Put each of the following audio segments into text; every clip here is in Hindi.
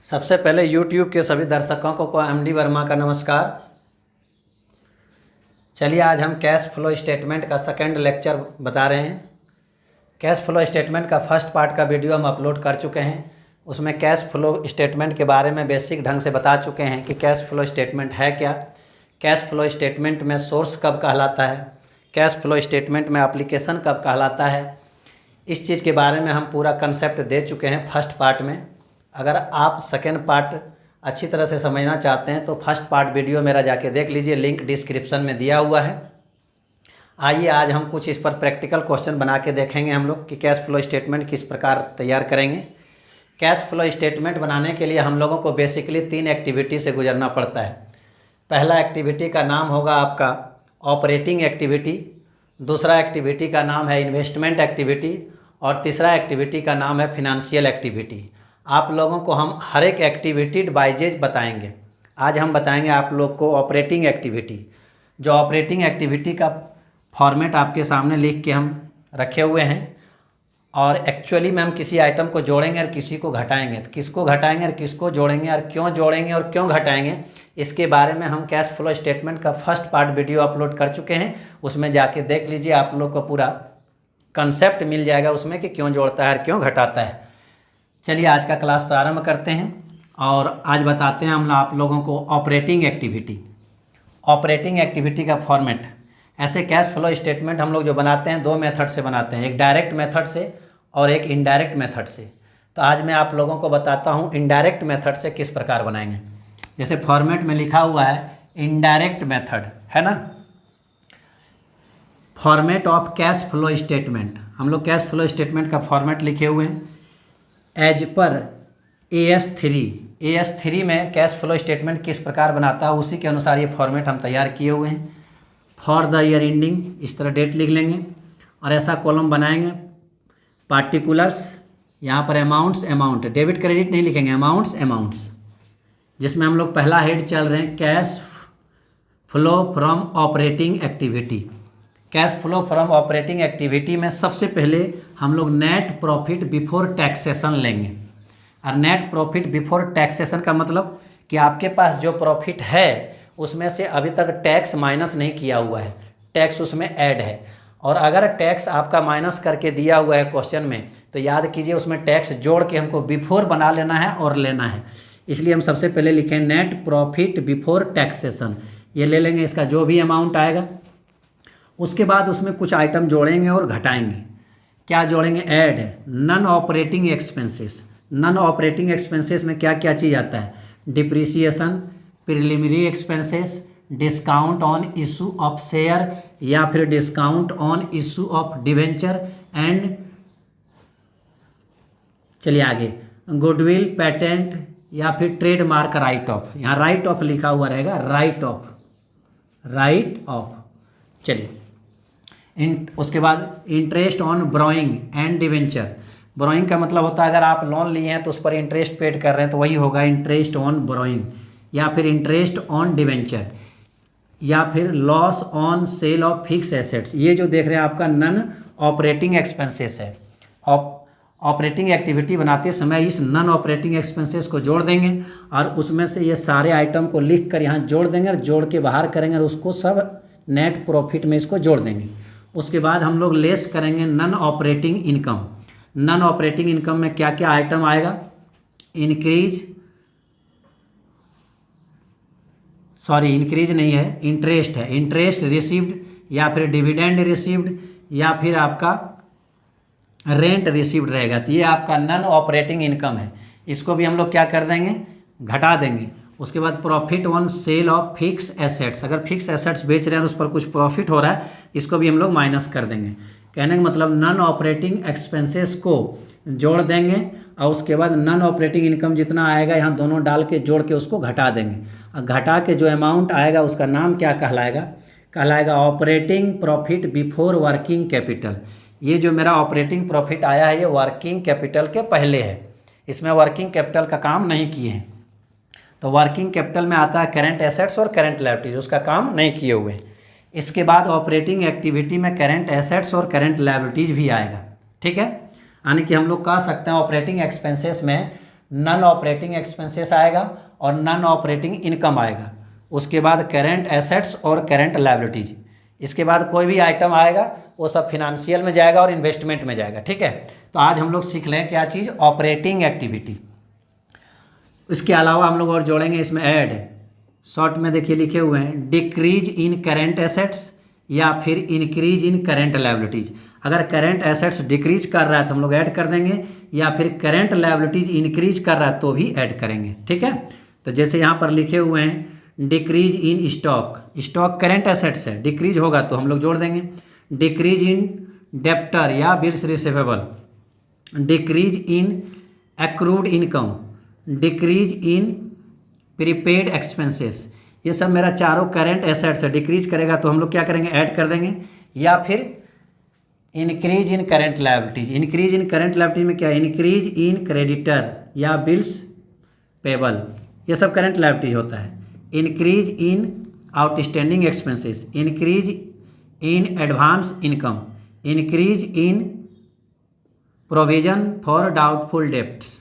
सबसे पहले YouTube के सभी दर्शकों को MD वर्मा का नमस्कार। चलिए आज हम कैश फ्लो स्टेटमेंट का सेकंड लेक्चर बता रहे हैं। कैश फ्लो स्टेटमेंट का फर्स्ट पार्ट का वीडियो हम अपलोड कर चुके हैं। उसमें कैश फ्लो स्टेटमेंट के बारे में बेसिक ढंग से बता चुके हैं कि कैश फ्लो स्टेटमेंट है क्या, कैश फ्लो स्टेटमेंट में सोर्स कब कहलाता है, कैश फ्लो स्टेटमेंट में एप्लीकेशन कब कहलाता है। इस चीज़ के बारे में हम पूरा कंसेप्ट दे चुके हैं फर्स्ट पार्ट में। अगर आप सेकेंड पार्ट अच्छी तरह से समझना चाहते हैं तो फर्स्ट पार्ट वीडियो मेरा जाके देख लीजिए, लिंक डिस्क्रिप्शन में दिया हुआ है। आइए आज हम कुछ इस पर प्रैक्टिकल क्वेश्चन बना के देखेंगे हम लोग कि कैश फ्लो स्टेटमेंट किस प्रकार तैयार करेंगे। कैश फ्लो स्टेटमेंट बनाने के लिए हम लोगों को बेसिकली 3 एक्टिविटी से गुजरना पड़ता है। पहला एक्टिविटी का नाम होगा आपका ऑपरेटिंग एक्टिविटी, दूसरा एक्टिविटी का नाम है इन्वेस्टमेंट एक्टिविटी और तीसरा एक्टिविटी का नाम है फिनंशियल एक्टिविटी। आप लोगों को हम हर एक एक्टिविटी वाइजेज बताएंगे। आज हम बताएंगे आप लोग को ऑपरेटिंग एक्टिविटी। जो ऑपरेटिंग एक्टिविटी का फॉर्मेट आपके सामने लिख के हम रखे हुए हैं और एक्चुअली में हम किसी आइटम को जोड़ेंगे और किसी को घटाएंगे, तो किसको घटाएंगे और किसको जोड़ेंगे और क्यों जोड़ेंगे और क्यों घटाएंगे, इसके बारे में हम कैश फ्लो स्टेटमेंट का फर्स्ट पार्ट वीडियो अपलोड कर चुके हैं। उसमें जाके देख लीजिए, आप लोग को पूरा कंसेप्ट मिल जाएगा उसमें कि क्यों जोड़ता है और क्यों घटाता है। चलिए आज का क्लास प्रारंभ करते हैं और आज बताते हैं हम आप लोगों को ऑपरेटिंग एक्टिविटी। ऑपरेटिंग एक्टिविटी का फॉर्मेट, ऐसे कैश फ्लो स्टेटमेंट हम लोग जो बनाते हैं 2 मेथड से बनाते हैं, एक डायरेक्ट मेथड से और एक इनडायरेक्ट मेथड से। तो आज मैं आप लोगों को बताता हूँ इनडायरेक्ट मेथड से किस प्रकार बनाएंगे। जैसे फॉर्मेट में लिखा हुआ है इनडायरेक्ट मेथड, है ना, format of cash flow statement. हम लोग कैश फ्लो स्टेटमेंट का फॉर्मेट लिखे हुए हैं एज पर AS3 में कैश फ्लो स्टेटमेंट किस प्रकार बनाता है उसी के अनुसार ये फॉर्मेट हम तैयार किए हुए हैं। फॉर द ईयर एंडिंग, इस तरह डेट लिख लेंगे और ऐसा कॉलम बनाएंगे। पार्टिकुलर्स, यहाँ पर अमाउंट, डेबिट क्रेडिट नहीं लिखेंगे, अमाउंट्स, जिसमें हम लोग पहला हेड चल रहे हैं cash flow from operating activity. Cash flow from operating activity में सबसे पहले हम लोग नेट प्रॉफिट बिफोर टैक्सेशन लेंगे। और नेट प्रॉफिट बिफोर टैक्सेशन का मतलब कि आपके पास जो प्रॉफिट है उसमें से अभी तक टैक्स माइनस नहीं किया हुआ है, टैक्स उसमें ऐड है। और अगर टैक्स आपका माइनस करके दिया हुआ है क्वेश्चन में तो याद कीजिए उसमें टैक्स जोड़ के हमको बिफोर बना लेना है और लेना है। इसलिए हम सबसे पहले लिखें नेट प्रॉफिट बिफोर टैक्सेशन, ये ले लेंगे इसका जो भी अमाउंट आएगा। उसके बाद उसमें कुछ आइटम जोड़ेंगे और घटाएंगे। क्या जोड़ेंगे? Add non operating expenses. Non operating expenses में क्या क्या चीज़ आता है? Depreciation, preliminary expenses, discount on issue of share या फिर discount on issue of debenture and, चलिए आगे, गुडविल, पेटेंट या फिर ट्रेडमार्क राइट ऑफ। यहाँ राइट ऑफ लिखा हुआ रहेगा, राइट ऑफ। चलिए उसके बाद इंटरेस्ट ऑन ब्रोइंग एंड डिवेंचर। ब्रोइंग का मतलब होता है अगर आप लोन लिए हैं तो उस पर इंटरेस्ट पेड कर रहे हैं तो वही होगा इंटरेस्ट ऑन ब्रोइंग, या फिर इंटरेस्ट ऑन डिवेंचर, या फिर loss on sale of fix assets. ये जो देख रहे हैं आपका नॉन ऑपरेटिंग एक्सपेंसेस है। ऑपरेटिंग एक्टिविटी बनाते समय इस नॉन ऑपरेटिंग एक्सपेंसेस को जोड़ देंगे और उसमें से ये सारे आइटम को लिख कर यहाँ जोड़ देंगे और जोड़ के बाहर करेंगे और उसको सब नेट प्रॉफिट में इसको जोड़ देंगे। उसके बाद हम लोग लेस करेंगे non operating income. Non operating income में क्या क्या आइटम आएगा? इंक्रीज नहीं है, इंटरेस्ट है, इंटरेस्ट रिसीव्ड या फिर डिविडेंड रिसीव्ड या फिर आपका रेंट रिसीव्ड रहेगा। तो ये आपका नॉन ऑपरेटिंग इनकम है, इसको भी हम लोग क्या कर देंगे? घटा देंगे। उसके बाद profit on sale of fix assets, अगर फिक्स एसेट्स बेच रहे हैं और उस पर कुछ प्रॉफिट हो रहा है इसको भी हम लोग माइनस कर देंगे। कहने का मतलब नॉन ऑपरेटिंग एक्सपेंसेस को जोड़ देंगे और उसके बाद नॉन ऑपरेटिंग इनकम जितना आएगा यहाँ दोनों डाल के जोड़ के उसको घटा देंगे। और घटा के जो अमाउंट आएगा उसका नाम क्या कहलाएगा operating profit before working capital. ये जो मेरा ऑपरेटिंग प्रॉफिट आया है ये वर्किंग कैपिटल के पहले है, इसमें वर्किंग कैपिटल का काम नहीं किए हैं। तो वर्किंग कैपिटल में आता है करेंट एसेट्स और करेंट लायबिलिटीज, उसका काम नहीं किए हुए हैं। इसके बाद ऑपरेटिंग एक्टिविटी में करेंट एसेट्स और करेंट लायबिलिटीज भी आएगा, ठीक है। यानी कि हम लोग कह सकते हैं ऑपरेटिंग एक्सपेंसेस में नॉन ऑपरेटिंग एक्सपेंसेस आएगा और नॉन ऑपरेटिंग इनकम आएगा। उसके बाद करेंट एसेट्स और करेंट लायबिलिटीज। इसके बाद कोई भी आइटम आएगा वो सब फिनेंशियल में जाएगा और इन्वेस्टमेंट में जाएगा। ठीक है, तो आज हम लोग सीख लें क्या चीज़, ऑपरेटिंग एक्टिविटी। इसके अलावा हम लोग और जोड़ेंगे इसमें ऐड, शॉर्ट में देखिए लिखे हुए हैं डिक्रीज इन करेंट एसेट्स या फिर इंक्रीज इन करेंट लायबिलिटीज। अगर करेंट एसेट्स डिक्रीज कर रहा है तो हम लोग ऐड कर देंगे, या फिर करेंट लायबिलिटीज इंक्रीज कर रहा है तो भी ऐड करेंगे। ठीक है, तो जैसे यहाँ पर लिखे हुए हैं decrease in stock, stock current assets है, डिक्रीज होगा तो हम लोग जोड़ देंगे। डिक्रीज इन डेप्टर या bills receivable, decrease in accrued income, decrease in prepaid expenses, ये सब मेरा चारों करेंट एसेट्स है। डिक्रीज करेगा तो हम लोग क्या करेंगे, ऐड कर देंगे। या फिर increase in current liabilities, increase in current liabilities में क्या है, इंक्रीज इन क्रेडिटर या बिल्स पेबल, ये सब करेंट लायबिलिटीज होता है। Increase in outstanding expenses, increase in advance income, increase in provision for doubtful debts.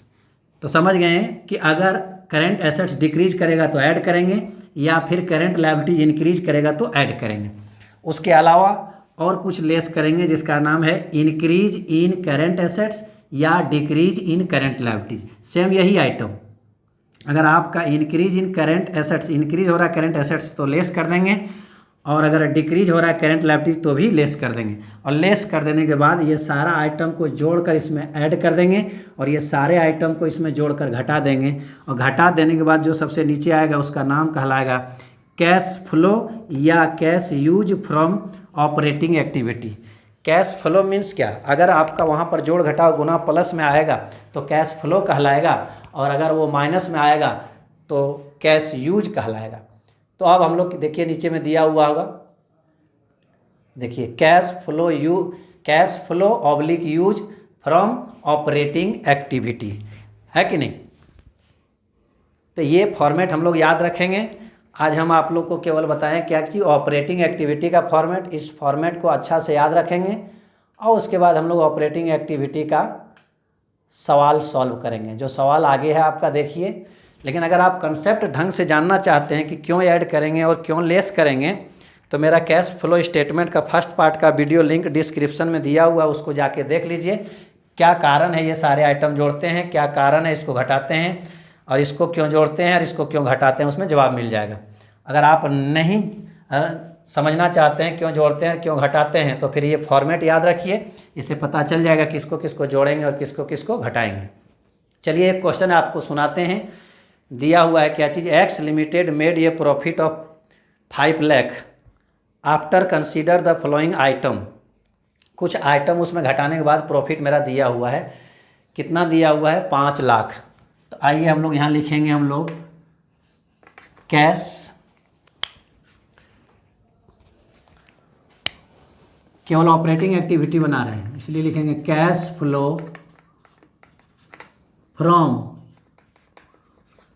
तो समझ गए हैं कि अगर करेंट एसेट्स डिक्रीज करेगा तो ऐड करेंगे, या फिर करेंट लायबिलिटीज इंक्रीज करेगा तो ऐड करेंगे। उसके अलावा और कुछ लेस करेंगे जिसका नाम है इंक्रीज इन करेंट एसेट्स या decrease in current liabilities. Same यही आइटम, अगर आपका increase in current assets, increase हो रहा है करेंट एसेट्स तो लेस कर देंगे, और अगर डिक्रीज हो रहा है करेंट लायबिलिटीज तो भी लेस कर देंगे। और लेस कर देने के बाद ये सारा आइटम को जोड़कर इसमें ऐड कर देंगे, और ये सारे आइटम को इसमें जोड़कर घटा देंगे। और घटा देने के बाद जो सबसे नीचे आएगा उसका नाम कहलाएगा कैश फ्लो या cash use from operating activity. Cash flow means क्या, अगर आपका वहाँ पर जोड़ घटाव गुना प्लस में आएगा तो कैश फ्लो कहलाएगा, और अगर वो माइनस में आएगा तो कैश यूज कहलाएगा। तो अब हम लोग देखिए नीचे में दिया हुआ होगा, देखिए cash flow oblique use from operating activity, है कि नहीं। तो ये फॉर्मेट हम लोग याद रखेंगे। आज हम आप लोग को केवल बताएं क्या कि ऑपरेटिंग एक्टिविटी का फॉर्मेट, इस फॉर्मेट को अच्छा से याद रखेंगे, और उसके बाद हम लोग ऑपरेटिंग एक्टिविटी का सवाल सॉल्व करेंगे। जो सवाल आगे है आपका देखिए, लेकिन अगर आप कंसेप्ट ढंग से जानना चाहते हैं कि क्यों ऐड करेंगे और क्यों लेस करेंगे, तो मेरा कैश फ्लो स्टेटमेंट का फर्स्ट पार्ट का वीडियो लिंक डिस्क्रिप्शन में दिया हुआ है, उसको जाके देख लीजिए। क्या कारण है ये सारे आइटम जोड़ते हैं, क्या कारण है इसको घटाते हैं, और इसको क्यों जोड़ते हैं और इसको क्यों घटाते हैं, उसमें जवाब मिल जाएगा। अगर आप नहीं समझना चाहते हैं क्यों जोड़ते हैं क्यों घटाते हैं, तो फिर ये फॉर्मेट याद रखिए, इससे पता चल जाएगा किसको किसको जोड़ेंगे और किसको किसको घटाएंगे। चलिए एक क्वेश्चन आपको सुनाते हैं। दिया हुआ है क्या चीज़, X limited made a profit of 5 lakh after consider the following item. कुछ आइटम उसमें घटाने के बाद प्रॉफिट मेरा दिया हुआ है, कितना दिया हुआ है, 5 लाख। तो आइए हम लोग यहाँ लिखेंगे, हम लोग कैश केवल ऑपरेटिंग एक्टिविटी बना रहे हैं इसलिए लिखेंगे cash flow from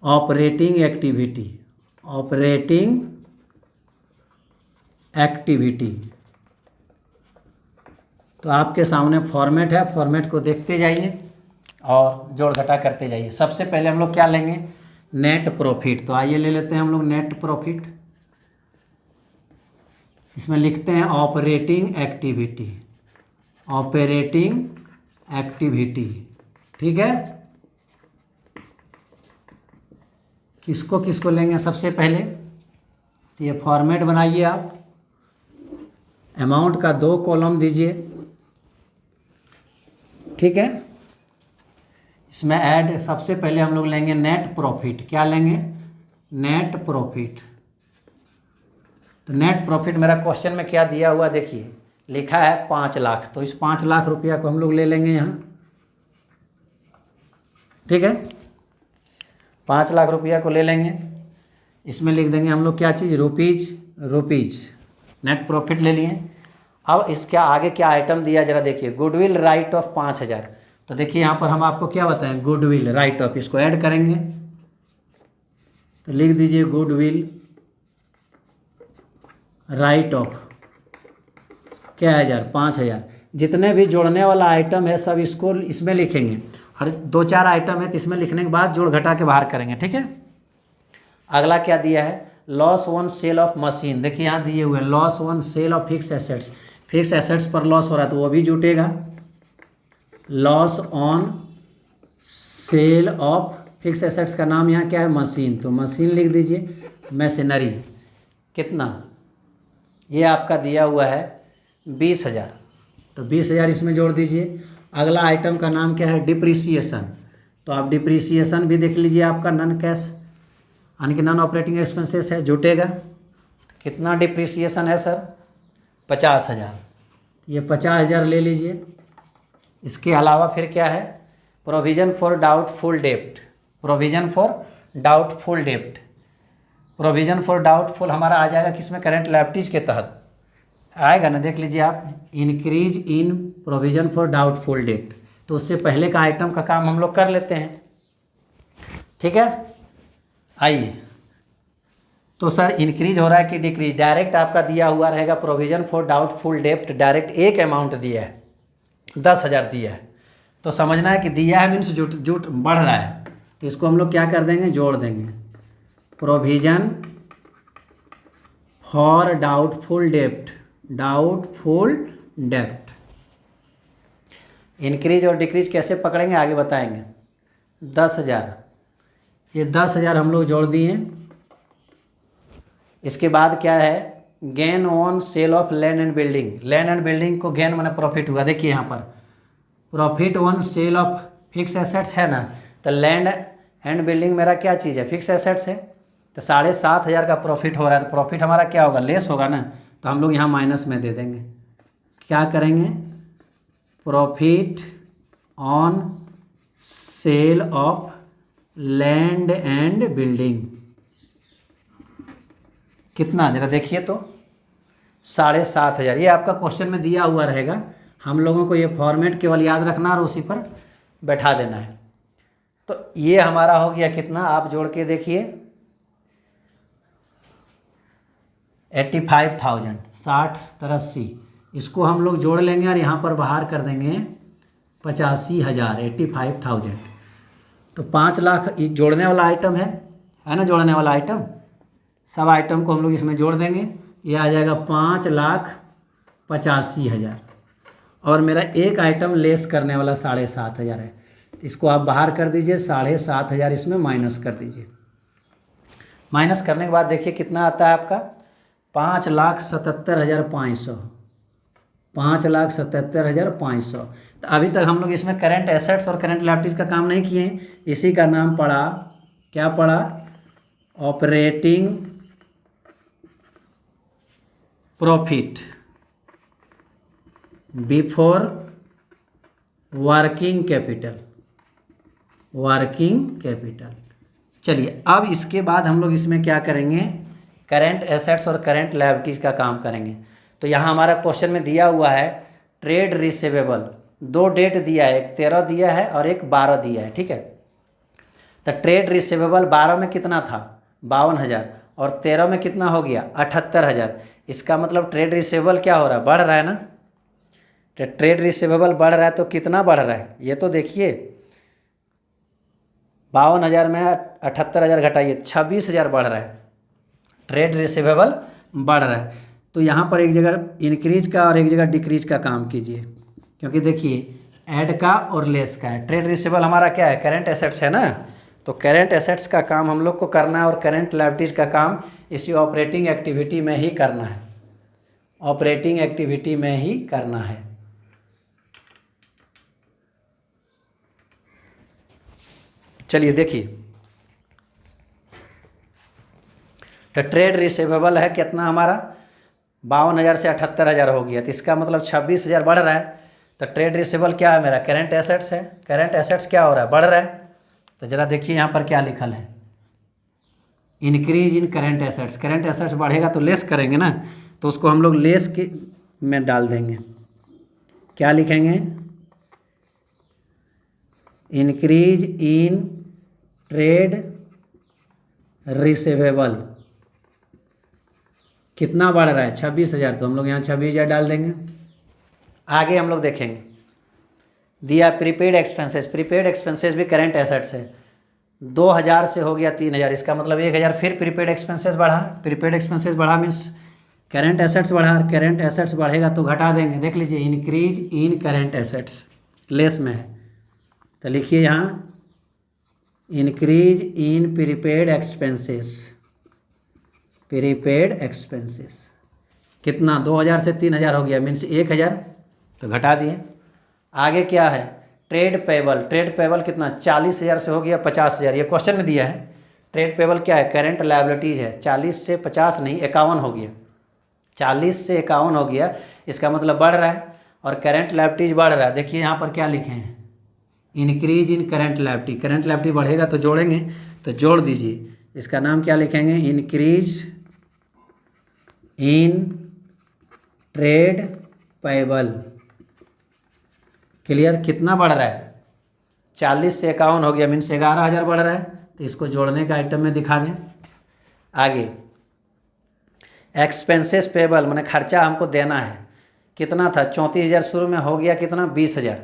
operating activity, operating activity. तो आपके सामने फॉर्मेट है, फॉर्मेट को देखते जाइए और जोड़ घटा करते जाइए। सबसे पहले हम लोग क्या लेंगे, नेट प्रॉफिट। तो आइए ले लेते हैं हम लोग नेट प्रॉफिट। इसमें लिखते हैं ऑपरेटिंग एक्टिविटी, ऑपरेटिंग एक्टिविटी, ठीक है। किसको किसको लेंगे सबसे पहले, तो ये फॉर्मेट बनाइए आप, अमाउंट का 2 कॉलम दीजिए, ठीक है। इसमें ऐड सबसे पहले हम लोग लेंगे नेट प्रॉफिट। क्या लेंगे, नेट प्रॉफिट। तो नेट प्रॉफिट मेरा क्वेश्चन में क्या दिया हुआ देखिए, लिखा है 5 लाख। तो इस 5 लाख रुपया को हम लोग ले लेंगे यहाँ, ठीक है। 5 लाख रुपया को ले लेंगे, इसमें लिख देंगे हम लोग क्या चीज़, रुपीज़। नेट प्रॉफिट ले लिए। अब इसके आगे क्या आइटम दिया जरा देखिए, गुडविल राइट ऑफ 5000। तो देखिए यहाँ पर हम आपको क्या बताएं, गुडविल राइट ऑफ, इसको ऐड करेंगे। तो लिख दीजिए गुडविल राइट ऑफ क्या है, 5000। जितने भी जोड़ने वाला आइटम है सब इसको इसमें लिखेंगे। और 2-4 आइटम है तो इसमें लिखने के बाद जोड़ घटा के बाहर करेंगे, ठीक है। अगला क्या दिया है, loss on sale of machine. देखिए यहाँ दिए हुए loss on sale of fix assets, fix assets पर लॉस हो रहा है तो वो भी जुटेगा। Loss on sale of fix assets का नाम यहाँ क्या है, मशीन, तो मशीन लिख दीजिए, मशीनरी। कितना, ये आपका दिया हुआ है 20,000, तो 20,000 इसमें जोड़ दीजिए। अगला आइटम का नाम क्या है, डिप्रिसिएशन, तो आप डिप्रिसिएशन भी देख लीजिए, आपका नॉन कैश यानी कि नॉन ऑपरेटिंग एक्सपेंसेस है, जुटेगा। कितना डिप्रिसिएशन है सर, 50,000, ये 50,000 ले लीजिए। इसके अलावा फिर क्या है, प्रोविज़न फॉर डाउटफुल डेप्ट, प्रोविज़न फॉर डाउटफुल डेप्ट, प्रोविज़न फॉर डाउटफुल हमारा आ जाएगा किसमें, करेंट लायबिलिटीज के तहत आएगा ना, देख लीजिए आप, increase in provision for doubtful डेप्ट। तो उससे पहले का आइटम का काम हम लोग कर लेते हैं, ठीक है। आइए, तो सर इंक्रीज हो रहा है कि डिक्रीज, डायरेक्ट आपका दिया हुआ रहेगा प्रोविज़न फॉर डाउटफुल डेप्ट, डायरेक्ट एक अमाउंट दिया है 10,000 दिया है, तो समझना है कि दिया है मीन्स जुट बढ़ रहा है, तो इसको हम लोग क्या कर देंगे, जोड़ देंगे। Provision for doubtful dept, doubtful dept. Increase और डिक्रीज कैसे पकड़ेंगे आगे बताएंगे। 10,000, ये 10,000 हम लोग जोड़ दिए। इसके बाद क्या है, gain on sale of land and building, land and building को गेन माने प्रॉफिट हुआ। देखिए यहाँ पर profit on sale of fix assets है ना, तो लैंड एंड बिल्डिंग मेरा क्या चीज़ है, फिक्स एसेट्स है, तो 7,500 का प्रॉफिट हो रहा है, तो प्रॉफिट हमारा क्या होगा, लेस होगा ना, तो हम लोग यहाँ माइनस में दे देंगे। क्या करेंगे, profit on sale of land and building, कितना जरा देखिए तो 7,500। ये आपका क्वेश्चन में दिया हुआ रहेगा, हम लोगों को ये फॉर्मेट केवल याद रखना और उसी पर बैठा देना है। तो ये हमारा हो गया कितना, आप जोड़ के देखिए 85,000, 60-80, इसको हम लोग जोड़ लेंगे और यहाँ पर बाहर कर देंगे 85,000, 85,000। तो 5 लाख ये जोड़ने वाला आइटम है ना, जोड़ने वाला आइटम, सब आइटम को हम लोग इसमें जोड़ देंगे, ये आ जाएगा 5,85,000। और मेरा एक आइटम लेस करने वाला 7,500 है, इसको आप बाहर कर दीजिए, 7,500 इसमें माइनस कर दीजिए। माइनस करने के बाद देखिए कितना आता है आपका, 5,77,500, 5,77,500। तो अभी तक हम लोग इसमें करेंट एसेट्स और करेंट लायबिलिटीज का काम नहीं किए हैं, इसी का नाम पड़ा, क्या पड़ा, operating profit before working capital, working capital. चलिए अब इसके बाद हम लोग इसमें क्या करेंगे, करेंट एसेट्स और करेंट लायबिलिटीज का काम करेंगे। तो यहाँ हमारा क्वेश्चन में दिया हुआ है ट्रेड रिसीवेबल, 2 डेट दिया है, एक 13 दिया है और एक 12 दिया है, ठीक है। तो ट्रेड रिसीवेबल 12 में कितना था, 52,000, और 13 में कितना हो गया, 78,000। इसका मतलब ट्रेड रिसीवेबल क्या हो रहा है, बढ़ रहा है ना। तो ट्रेड रिसीवेबल बढ़ रहा है तो कितना बढ़ रहा है, ये तो देखिए 52,000 में 78,000 घटाइए, 26,000 बढ़ रहा है, ट्रेड रिसीवेबल बढ़ रहा है। तो यहाँ पर एक जगह इंक्रीज का और एक जगह डिक्रीज का काम कीजिए, क्योंकि देखिए ऐड का और लेस का है। ट्रेड रिसीवेबल हमारा क्या है, करेंट एसेट्स है ना, तो करेंट एसेट्स का काम हम लोग को करना है और करेंट लायबिलिटीज का काम इसी ऑपरेटिंग एक्टिविटी में ही करना है, ऑपरेटिंग एक्टिविटी में ही करना है। चलिए देखिए, तो ट्रेड रिसीवेबल है कितना हमारा, 52,000 से 78,000 हो गया, तो इसका मतलब 26,000 बढ़ रहा है। तो ट्रेड रिसीवेबल क्या है मेरा, करेंट एसेट्स है, करेंट एसेट्स क्या हो रहा है, बढ़ रहा है। तो जरा देखिए यहाँ पर क्या लिखल है, increase in current assets, current assets बढ़ेगा तो लेस करेंगे ना, तो उसको हम लोग लेस के में डाल देंगे। क्या लिखेंगे, इंक्रीज इन ट्रेड रिसीवेबल कितना बढ़ रहा है, 26,000, तो हम लोग यहाँ 26,000 डाल देंगे। आगे हम लोग देखेंगे दिया प्रीपेड एक्सपेंसेस, प्रीपेड एक्सपेंसेस भी करेंट एसेट्स है। 2000 से हो गया 3000, इसका मतलब 1000 फिर प्रीपेड एक्सपेंसेस बढ़ा, प्रीपेड एक्सपेंसेस बढ़ा मीन्स करेंट एसेट्स बढ़ा, करेंट एसेट्स बढ़ेगा तो घटा देंगे। देख लीजिए increase in current assets less में है, तो लिखिए यहाँ increase in prepaid expenses, prepaid expenses कितना 2000 से 3000 हो गया मीन्स 1000, तो घटा दिए। आगे क्या है ट्रेड पेबल, ट्रेड पेबल कितना 40,000 से हो गया 50,000, ये क्वेश्चन में दिया है। ट्रेड पेबल क्या है करेंट लायबिलिटीज है, 40 से 50 नहीं 51 हो गया, 40 से 51 हो गया, इसका मतलब बढ़ रहा है और करेंट लायबिलिटीज बढ़ रहा है। देखिए यहाँ पर क्या लिखे हैं increase in current liability, current liability बढ़ेगा तो जोड़ेंगे, तो जोड़ दीजिए, इसका नाम क्या लिखेंगे increase in trade payable. Clear, कितना बढ़ रहा है 40 से 51 हो गया मीन्स 11,000 बढ़ रहा है, तो इसको जोड़ने का आइटम में दिखा दें। आगे एक्सपेंसेस पेबल मैंने खर्चा हमको देना है, कितना था 34,000 शुरू में हो गया कितना 20,000,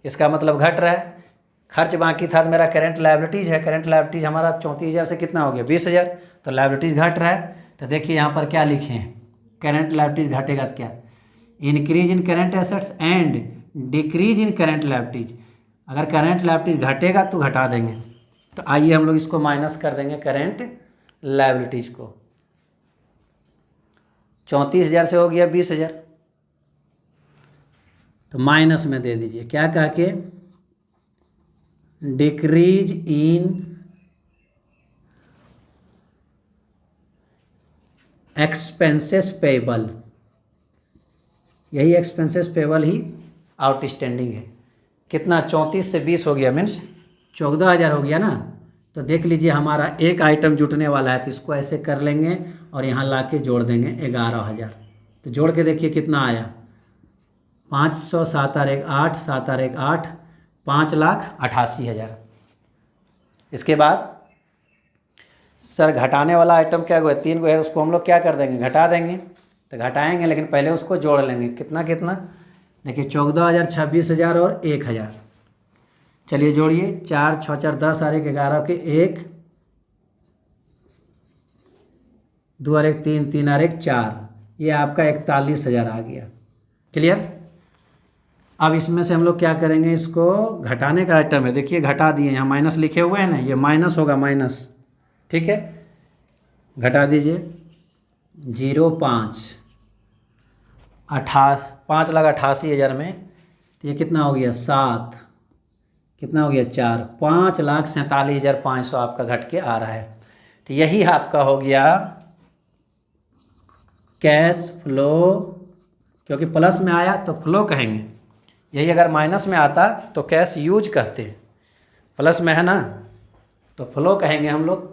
इसका मतलब घट रहा है। खर्च बाकी था तो मेरा करेंट लायबिलिटीज है, करेंट लायबिलिटीज हमारा 34,000 से कितना हो गया 20,000, तो लायबिलिटीज घट रहा है। तो देखिए यहाँ पर क्या लिखे हैं करेंट लायबिलिटीज घटेगा तो क्या increase in current assets and decrease in current liabilities, अगर करेंट लायबिलिटीज घटेगा तो घटा देंगे। तो आइए हम लोग इसको माइनस कर देंगे करेंट लायबिलिटीज को, 34,000 से हो गया 20,000, तो माइनस में दे दीजिए क्या कह के डिक्रीज इन एक्सपेंसेस पेबल, यही एक्सपेंसेस पेबल ही आउटस्टैंडिंग है। कितना 34 से 20 हो गया मीन्स 14,000 हो गया ना, तो देख लीजिए हमारा एक आइटम जुटने वाला है, तो इसको ऐसे कर लेंगे और यहाँ ला के जोड़ देंगे 11,000, तो जोड़ के देखिए कितना आया 500 7 और 1 8 7 और 1 8 5,88,000। इसके बाद सर घटाने वाला आइटम क्या हुआ 3 गो है, उसको हम लोग क्या कर देंगे घटा देंगे, तो घटाएंगे लेकिन पहले उसको जोड़ लेंगे। कितना कितना देखिए 14,000 26,000 और 1,000, चलिए जोड़िए 4 6 4 10 और 1 11 के 1 2 और 1 3 3 और 1 4, ये आपका 41,000 आ गया। क्लियर, अब इसमें से हम लोग क्या करेंगे इसको घटाने का आइटम है, देखिए घटा दिए, यहाँ माइनस लिखे हुए हैं ना, ये माइनस होगा माइनस, ठीक है, घटा दीजिए 0.5 5,88,000 में, तो ये कितना हो गया 7, कितना हो गया 4 5,47,500 आपका घट के आ रहा है। तो यही आपका हो गया कैश फ्लो, क्योंकि प्लस में आया तो फ्लो कहेंगे, यही अगर माइनस में आता तो कैश यूज कहते हैं, प्लस में है ना तो फ्लो कहेंगे हम लोग।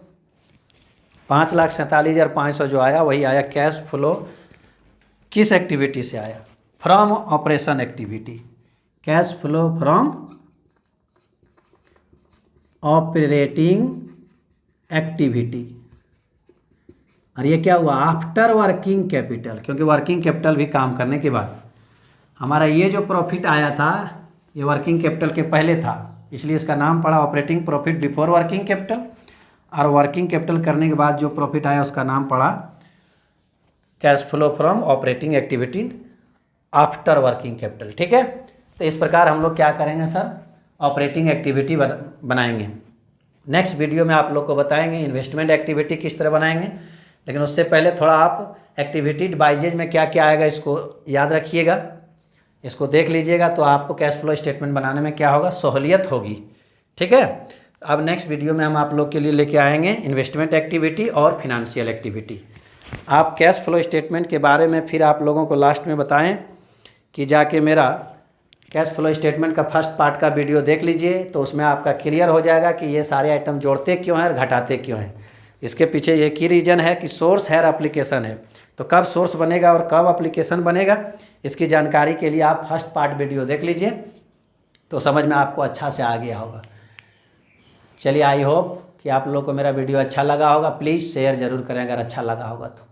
5,47,500 जो आया वही आया कैश फ्लो, किस एक्टिविटी से आया from operation activity, cash flow from operating activity. और ये क्या हुआ आफ्टर वर्किंग कैपिटल, क्योंकि वर्किंग कैपिटल भी काम करने के बाद हमारा ये जो प्रॉफिट आया था ये वर्किंग कैपिटल के पहले था, इसलिए इसका नाम पड़ा operating profit before working capital, और वर्किंग कैपिटल करने के बाद जो प्रॉफिट आया उसका नाम पड़ा cash flow from operating activity after working capital. ठीक है, तो इस प्रकार हम लोग क्या करेंगे सर ऑपरेटिंग एक्टिविटी बनाएंगे। नेक्स्ट वीडियो में आप लोग को बताएंगे इन्वेस्टमेंट एक्टिविटी किस तरह बनाएंगे, लेकिन उससे पहले थोड़ा आप एक्टिविटी डिवाइजेज में क्या क्या आएगा इसको याद रखिएगा, इसको देख लीजिएगा तो आपको कैश फ्लो स्टेटमेंट बनाने में क्या होगा सहूलियत होगी। ठीक है, अब नेक्स्ट वीडियो में हम आप लोग के लिए लेके आएंगे इन्वेस्टमेंट एक्टिविटी और फिनेंशियल एक्टिविटी। आप कैश फ्लो स्टेटमेंट के बारे में फिर आप लोगों को लास्ट में बताएं कि जाके मेरा कैश फ्लो स्टेटमेंट का फर्स्ट पार्ट का वीडियो देख लीजिए, तो उसमें आपका क्लियर हो जाएगा कि ये सारे आइटम जोड़ते क्यों हैं और घटाते क्यों हैं। इसके पीछे एक ही रीज़न है कि सोर्स है और एप्लीकेशन है, तो कब सोर्स बनेगा और कब एप्लीकेशन बनेगा इसकी जानकारी के लिए आप फर्स्ट पार्ट वीडियो देख लीजिए, तो समझ में आपको अच्छा से आ गया होगा। चलिए, आई होप कि आप लोग को मेरा वीडियो अच्छा लगा होगा, प्लीज़ शेयर ज़रूर करें अगर अच्छा लगा होगा तो।